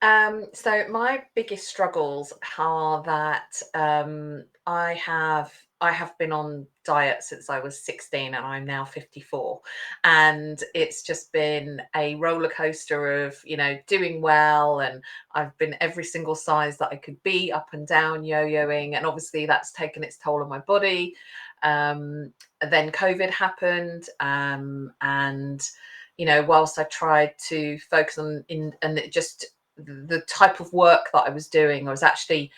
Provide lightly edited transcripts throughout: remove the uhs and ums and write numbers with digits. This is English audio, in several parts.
So my biggest struggles are that I have been on diet since I was 16 and I'm now 54. And it's just been a roller coaster of, doing well. And I've been every single size that I could be, up and down, yo-yoing. And obviously that's taken its toll on my body. Then COVID happened. And whilst I tried to focus and it just the type of work that I was doing, I was actually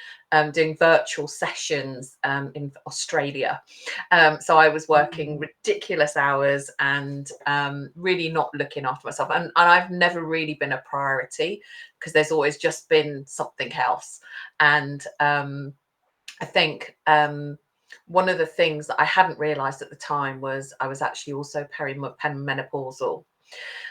doing virtual sessions in Australia. So I was working ridiculous hours and really not looking after myself. And I've never really been a priority because there's always just been something else. And I think one of the things that I hadn't realized at the time was I was actually also perimenopausal.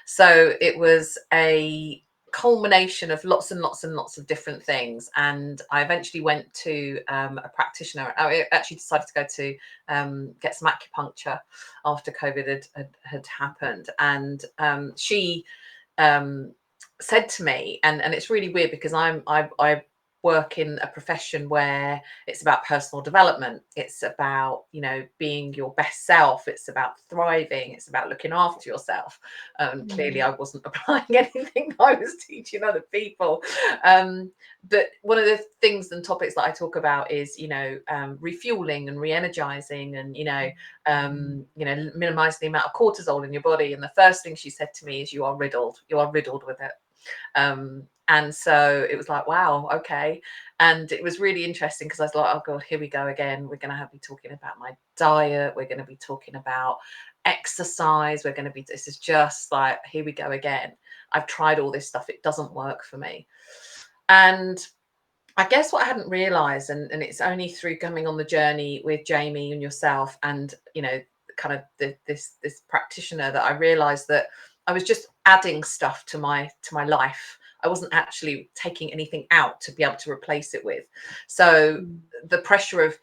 So it was a culmination of lots and lots and lots of different things. And I eventually went to a practitioner. I actually decided to go to get some acupuncture after COVID had happened. And she said to me, and it's really weird because I work in a profession where it's about personal development. It's about, being your best self. It's about thriving. It's about looking after yourself. Clearly I wasn't applying anything I was teaching other people. But one of the things and topics that I talk about is, refueling and re-energizing and, minimize the amount of cortisol in your body. And the first thing she said to me is, you are riddled with it. And so it was like, wow, okay. And it was really interesting because I was like, oh God, here we go again. We're going to be talking about my diet. We're going to be talking about exercise. This is just like, here we go again. I've tried all this stuff. It doesn't work for me. And I guess what I hadn't realized, and it's only through coming on the journey with Jamie and yourself and, kind of this practitioner, that I realized that I was just adding stuff to my life. I wasn't actually taking anything out to be able to replace it with. So the pressure of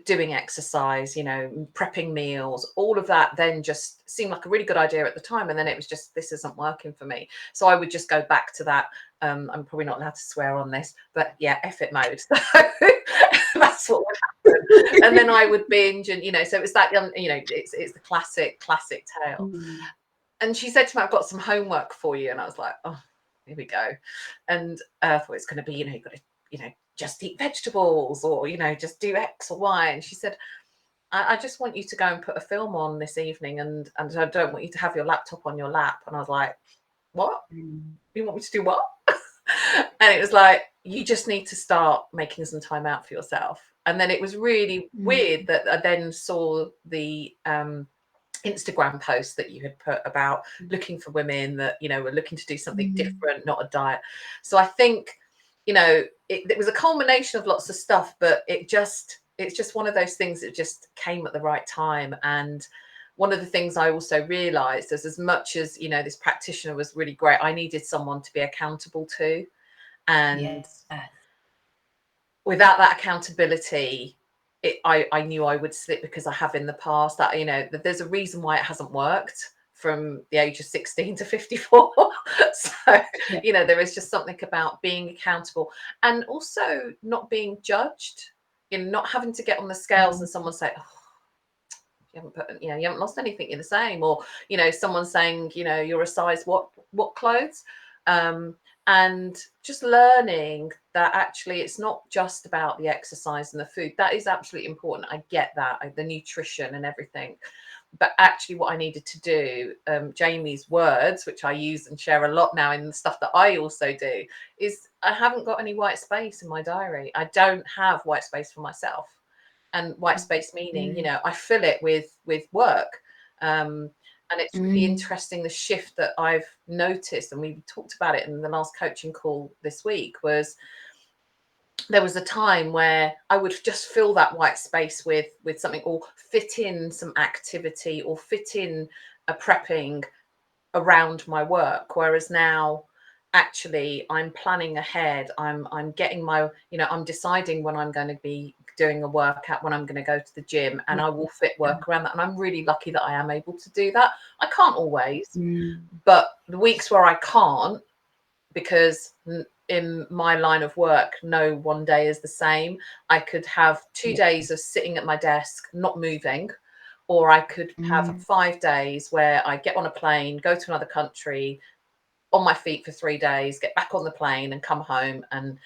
doing exercise, prepping meals, all of that then just seemed like a really good idea at the time. And then it was just, this isn't working for me. So I would just go back to that. I'm probably not allowed to swear on this, but yeah, F it mode. So that's what would happen. And then I would binge and, so it was that, it's the classic tale. And she said to me, I've got some homework for you. And I was like, oh, here we go. And I thought it's going to be, you've got to, just eat vegetables or, just do X or Y. And she said, I just want you to go and put a film on this evening and I don't want you to have your laptop on your lap. And I was like, what? You want me to do what? And it was like, you just need to start making some time out for yourself. And then it was really weird that I then saw the Instagram post that you had put about looking for women that, were looking to do something different, not a diet. So I think, it was a culmination of lots of stuff, but it's just one of those things that just came at the right time. And one of the things I also realized is, as much as, this practitioner was really great, I needed someone to be accountable to. And without that accountability, I knew I would slip, because I have in the past. That, that there's a reason why it hasn't worked from the age of 16 to 54. So, there is just something about being accountable and also not being judged, not having to get on the scales and someone say, oh, you haven't lost anything, you're the same. Or, someone saying, you're a size what clothes. And just learning that actually it's not just about the exercise and the food. That is absolutely important. I get that, the nutrition and everything. But actually what I needed to do, Jamie's words, which I use and share a lot now in the stuff that I also do, is I haven't got any white space in my diary. I don't have white space for myself. And white space meaning, I fill it with work. And it's really interesting, the shift that I've noticed, and we talked about it in the last coaching call this week, was there was a time where I would just fill that white space with something, or fit in some activity, or fit in a prepping around my work. Whereas now, actually, I'm planning ahead. I'm getting my, I'm deciding when I'm going to be doing a workout, when I'm going to go to the gym, and I will fit work around that. And I'm really lucky that I am able to do that. I can't always, but the weeks where I can't, because in my line of work, no one day is the same. I could have 2 days of sitting at my desk, not moving, or I could have 5 days where I get on a plane, go to another country, on my feet for 3 days, get back on the plane and come home, and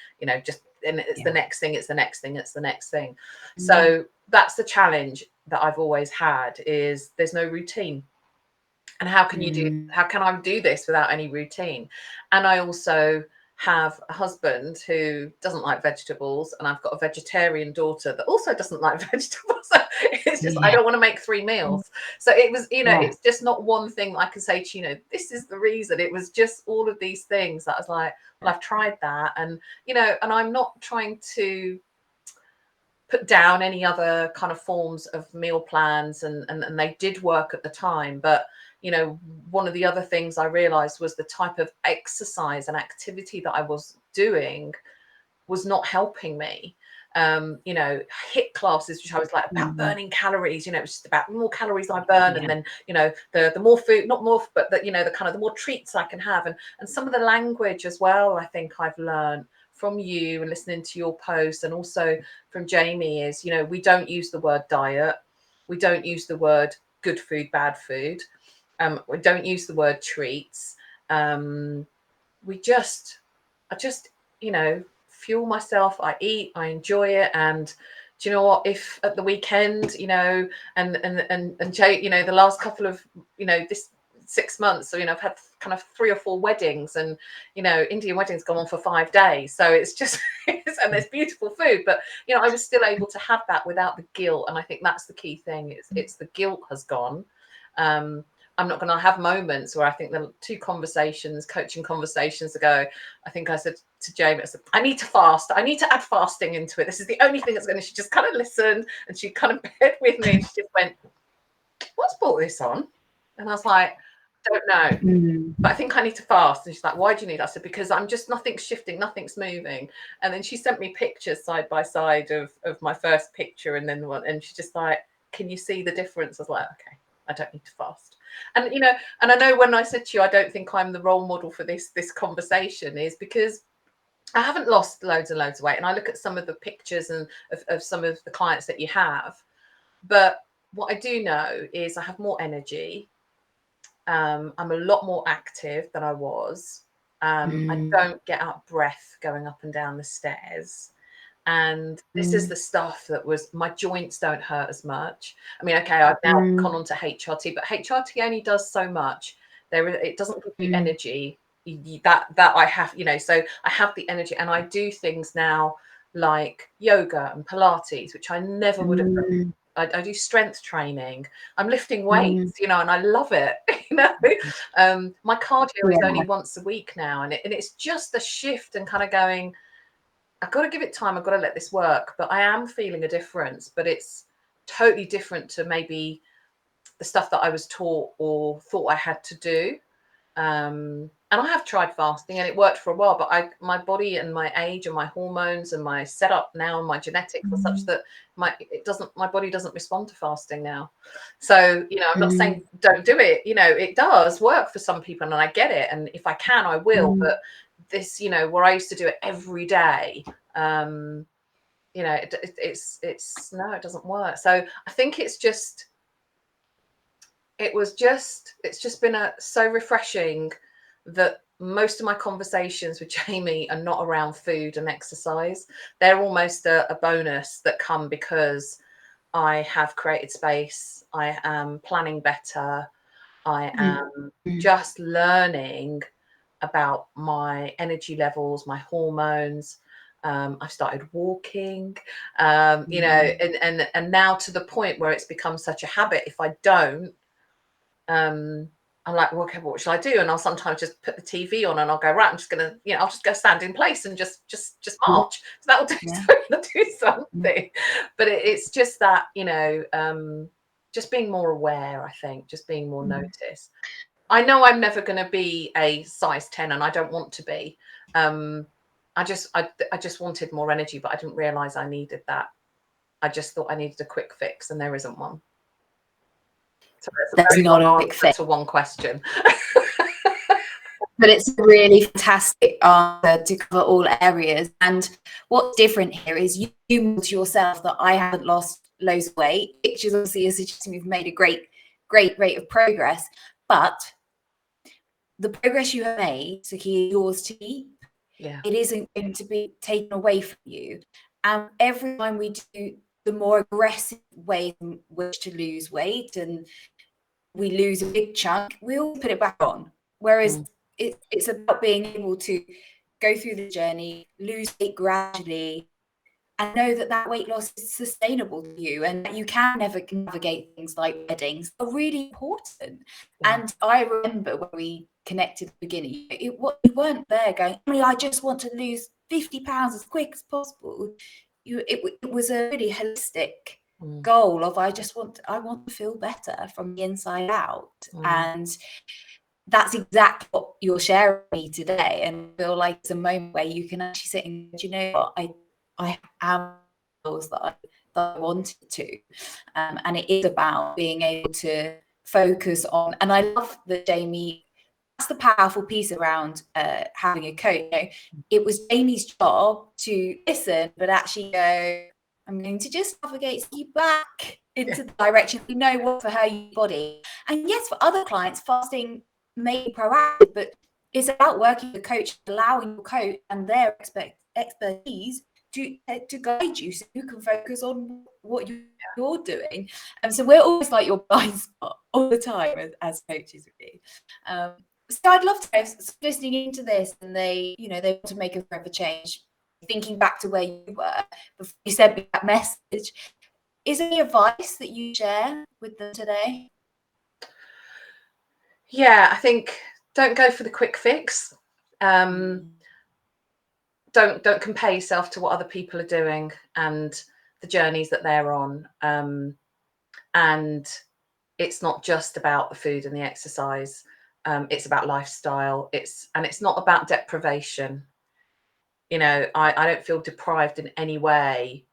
just, and it's the next thing, it's the next thing, it's the next thing. So that's the challenge that I've always had, is there's no routine. And how can I do this without any routine? And I also have a husband who doesn't like vegetables, and I've got a vegetarian daughter that also doesn't like vegetables. So it's just, I don't want to make 3 meals. So it was, it's just not one thing that I can say to this is the reason. It was just all of these things that I was like, well, I've tried that, and and I'm not trying to put down any other kind of forms of meal plans, and they did work at the time, but one of the other things I realized was the type of exercise and activity that I was doing was not helping me. HIIT classes, which I was like about burning calories, it was just about more calories I burn, and then the more food, not more, but the the kind of the more treats I can have, and some of the language as well, I think I've learned from you and listening to your posts, and also from Jamie, is we don't use the word diet, we don't use the word good food, bad food, we don't use the word treats. I just fuel myself. I eat, I enjoy it, and do you know what? If at the weekend, and Jay, the last couple of this 6 months, so I've had kind of 3 or 4 weddings, and Indian weddings go on for 5 days, so it's just and there's beautiful food, but I was still able to have that without the guilt, and I think that's the key thing. It's the guilt has gone. I'm not going to have moments where I think the 2 coaching conversations ago, I think I said to Jamie, I said, I need to fast. I need to add fasting into it. This is the only thing that's going to, she just kind of listened, and she kind of beared with me, and she just went, what's brought this on? And I was like, don't know, but I think I need to fast. And she's like, why do you need? I said, because I'm just, nothing's shifting, nothing's moving. And then she sent me pictures side by side of my first picture, and then one, and she's just like, can you see the difference? I was like, okay, I don't need to fast. And and I know when I said to you, I don't think I'm the role model for this conversation, is because I haven't lost loads and loads of weight, and I look at some of the pictures and of some of the clients that you have, but what I do know is I have more energy. I'm a lot more active than I was. I don't get out of breath going up and down the stairs. And this is the stuff that was, my joints don't hurt as much. I mean, okay, I've now gone on to HRT, but HRT only does so much. It doesn't give you energy that I have, so I have the energy, and I do things now like yoga and Pilates, which I never would have done. I do strength training. I'm lifting weights, and I love it. My cardio is only once a week now, and it's just a shift, and kind of going, I've got to give it time. I've got to let this work. But I am feeling a difference, but it's totally different to maybe the stuff that I was taught or thought I had to do. And I have tried fasting, and it worked for a while, but my body and my age and my hormones and my setup now and my genetics are such that my body doesn't respond to fasting now. So, I'm not saying don't do it. It does work for some people, and I get it. And if I can, I will. But this, where I used to do it every day, it's no, it doesn't work. So I think it's just been so refreshing that most of my conversations with Jamie are not around food and exercise. They're almost a bonus that come because I have created space. I am planning better. I am just learning about my energy levels, my hormones. I've started walking, and now to the point where it's become such a habit. If I don't, I'm like, well, okay, what should I do? And I'll sometimes just put the TV on, and I'll go, right, I'm just gonna, I'll just go stand in place and just march. So that'll do, do something. But it's just that, just being more aware. I think just being more noticed. I know I'm never going to be a size 10, and I don't want to be. I just wanted more energy, but I didn't realize I needed that. I just thought I needed a quick fix, and there isn't one. So there's not a quick fix to one question. But it's a really fantastic answer to cover all areas. And what's different here is you to yourself that I haven't lost loads of weight, which is obviously suggesting we've made a great rate of progress. But the progress you have made, Sukhi, is yours to keep. Yeah. It isn't going to be taken away from you. And every time we do the more aggressive way in which to lose weight and we lose a big chunk, we'll put it back on. Whereas it's about being able to go through the journey, lose weight gradually, and know that that weight loss is sustainable to you and that you can never navigate things like weddings are really important. Yeah. And I remember when we connected at the beginning, you weren't there going, I just want to lose 50 pounds as quick as possible. It was a really holistic goal of I want to feel better from the inside out. And that's exactly what you're sharing with me today. And I feel like it's a moment where you can actually sit and go, do you know what, I am goals that I wanted to. And it is about being able to focus on, and I love that Jamie, that's the powerful piece around having a coach. It was Jamie's job to listen, but actually go, I'm going to just navigate you back into the direction we know what for her body. And yes, for other clients, fasting may be proactive, but it's about working with a coach, allowing your coach and their expertise to guide you so you can focus on what you're doing. And so we're always like your blind spot all the time as coaches really. So I'd love to know, listening into this and they want to make a forever change, thinking back to where you were before you sent me that message, is there any advice that you share with them today? Yeah, I think don't go for the quick fix. Don't compare yourself to what other people are doing and the journeys that they're on. And it's not just about the food and the exercise. It's about lifestyle. It's not about deprivation. I don't feel deprived in any way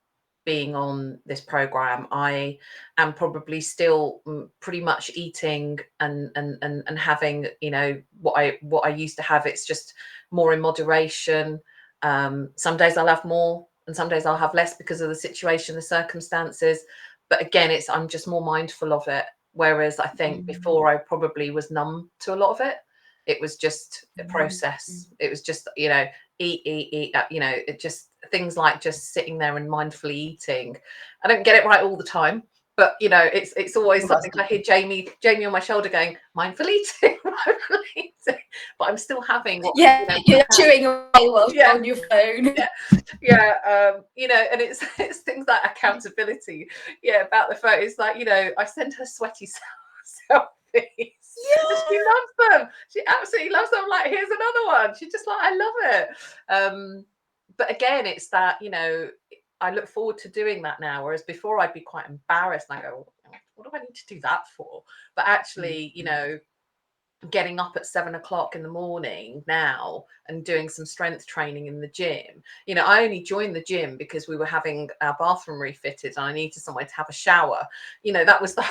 being on this program. I am probably still pretty much eating and having, what I used to have. It's just more in moderation. Some days I'll have more and some days I'll have less because of the situation, the circumstances. But again, I'm just more mindful of it. Whereas I think before I probably was numb to a lot of it. It was just a process. It was just, eat, it just things like just sitting there and mindfully eating. I don't get it right all the time, but it's always something. I hear Jamie on my shoulder going, mindful eating, mindful eating, but I'm still having what you're chewing away while on your phone. And it's things like accountability. About the phone. It's like, I send her sweaty selfies. She loves them. She absolutely loves them. I'm like, here's another one. She's just like, I love it. But again, it's that, I look forward to doing that now. Whereas before I'd be quite embarrassed and I go, what do I need to do that for? But actually, getting up at 7 o'clock in the morning now and doing some strength training in the gym. I only joined the gym because we were having our bathroom refitted and I needed somewhere to have a shower. That was the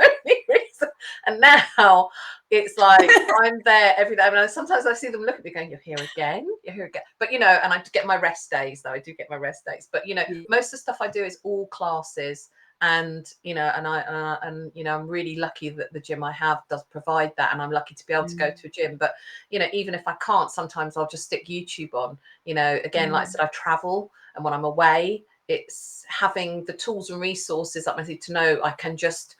only reason. And now it's like I'm there every day. I mean, sometimes I see them look at me going, you're here again. But and I get my rest days though. I do get my rest days. But most of the stuff I do is all classes. And I'm really lucky that the gym I have does provide that, and I'm lucky to be able to go to a gym. But even if I can't, sometimes I'll just stick YouTube on. Again, like I said, I travel, and when I'm away, it's having the tools and resources that I need to know I can just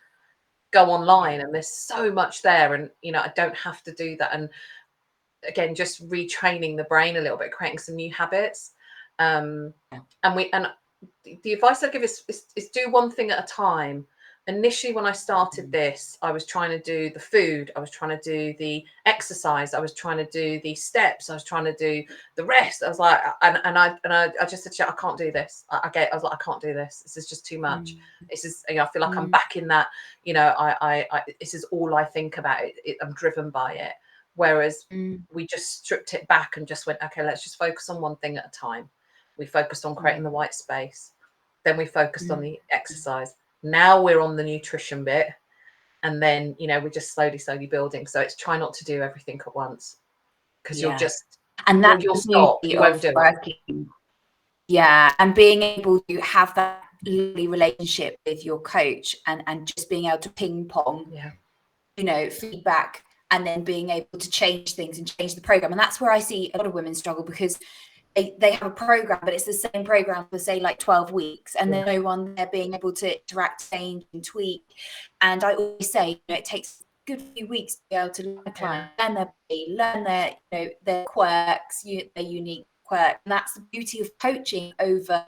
go online, and there's so much there, and I don't have to do that. And again, just retraining the brain a little bit, creating some new habits. And the advice I give is do one thing at a time. Initially, when I started this, I was trying to do the food, I was trying to do the exercise, I was trying to do the steps, I was trying to do the rest. I was like, and I just said, I can't do this. I was like, I can't do this. This is just too much. This is, I feel like I'm back in that. I this is all I think about. I'm driven by it. Whereas we just stripped it back and just went, okay, let's just focus on one thing at a time. We focused on creating the white space. Then we focused on the exercise. Now we're on the nutrition bit. And then, we're just slowly building. So it's try not to do everything at once. because you'll just, and that's you'll the stop, beauty you won't of do it. working. Yeah, and being able to have that lovely relationship with your coach, and just being able to ping pong, you know, feedback, and then being able to change things and change the program. And that's where I see a lot of women struggle, because they have a program, but it's the same program for, say, like 12 weeks, and there's no one there being able to interact, change, and tweak. And I always say, you know, it takes a good few weeks to be able to learn a client, learn their body, learn their, you know, their quirks, their unique quirk. And that's the beauty of coaching over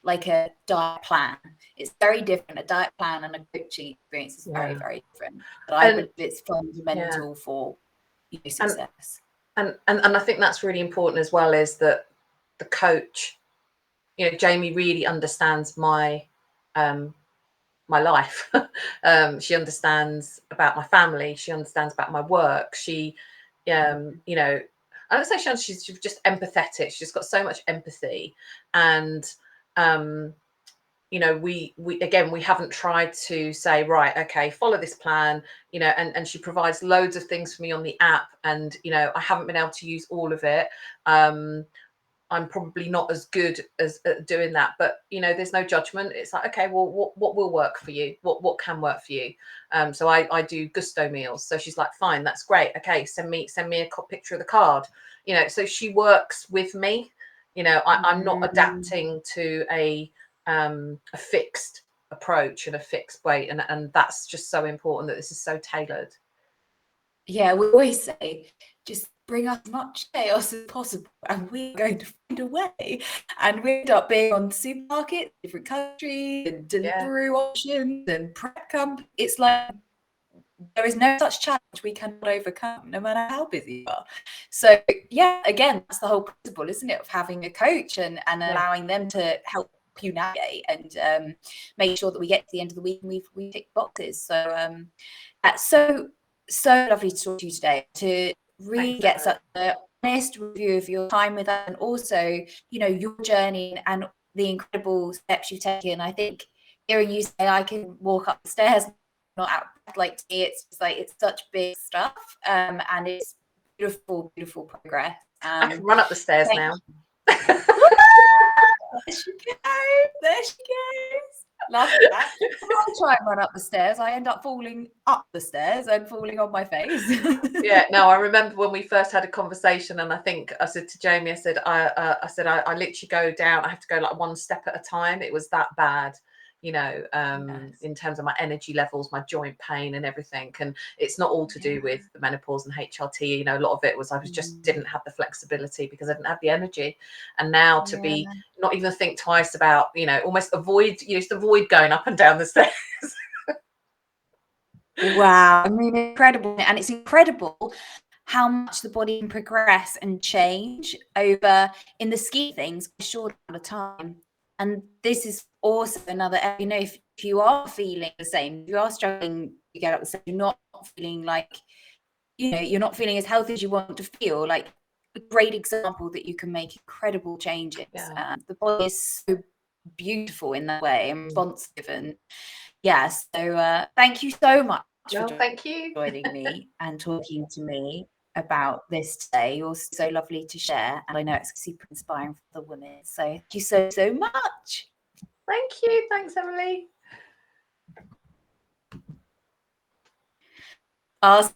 like a diet plan. It's very different. A diet plan and a coaching experience is very, very different. But I believe it's fundamental for, you know, success. And I think that's really important as well, is that the coach, you know, Jamie really understands my my life. She understands about my family. She understands about my work. She, you know, I don't say she's just empathetic. She's just got so much empathy. And, you know, we again, we haven't tried to say, right, okay, follow this plan, you know, and she provides loads of things for me on the app. And, you know, I haven't been able to use all of it. I'm probably not as good as at doing that, but you know, there's no judgment. It's like, okay, well, what will work for you? What can work for you? So I do gusto meals. So she's like, fine, that's great. Okay, send me a picture of the card. You know, so she works with me. You know, I'm not adapting to a fixed approach and a fixed way, and that's just so important that this is so tailored. Yeah, we always say, just bring us as much chaos as possible, and we're going to find a way. And we end up being on supermarkets, different countries, and delivery options, and prep companies. It's like there is no such challenge we cannot overcome, no matter how busy you are. So yeah, again, that's the whole principle, isn't it, of having a coach and allowing them to help you navigate and make sure that we get to the end of the week and we tick boxes. So so lovely to talk to you today, to really get such an honest review of your time with us, and also, you know, your journey and the incredible steps you've taken. I think hearing you say I can walk up the stairs, not out, like, to me, it's just like, it's such big stuff, and it's beautiful progress. I can run up the stairs now. There she goes. Love that. I try and run up the stairs, I end up falling up the stairs and falling on my face. Yeah, no, I remember when we first had a conversation, and I think I said to Jamie, I said I literally go down, I have to go like one step at a time. It was that bad, you know, in terms of my energy levels, my joint pain and everything. And it's not all to do with the menopause and HRT, you know, a lot of it was I was just didn't have the flexibility because I didn't have the energy. And now to be not even think twice about, you know, almost avoid going up and down the stairs. Wow, I mean, incredible. And it's incredible how much the body can progress and change over, in the scheme of things, a short amount of time. And this is also another, you know, if you are feeling the same, if you are struggling to get up the stairs, you're not feeling like, you know, you're not feeling as healthy as you want to feel, like, a great example that you can make incredible changes. The body is so beautiful in that way and responsive. And so thank you so much for joining me and talking to me about this today. You're so lovely to share, and I know it's super inspiring for the women. So thank you so much. Thank you. Thanks, Emily. Awesome.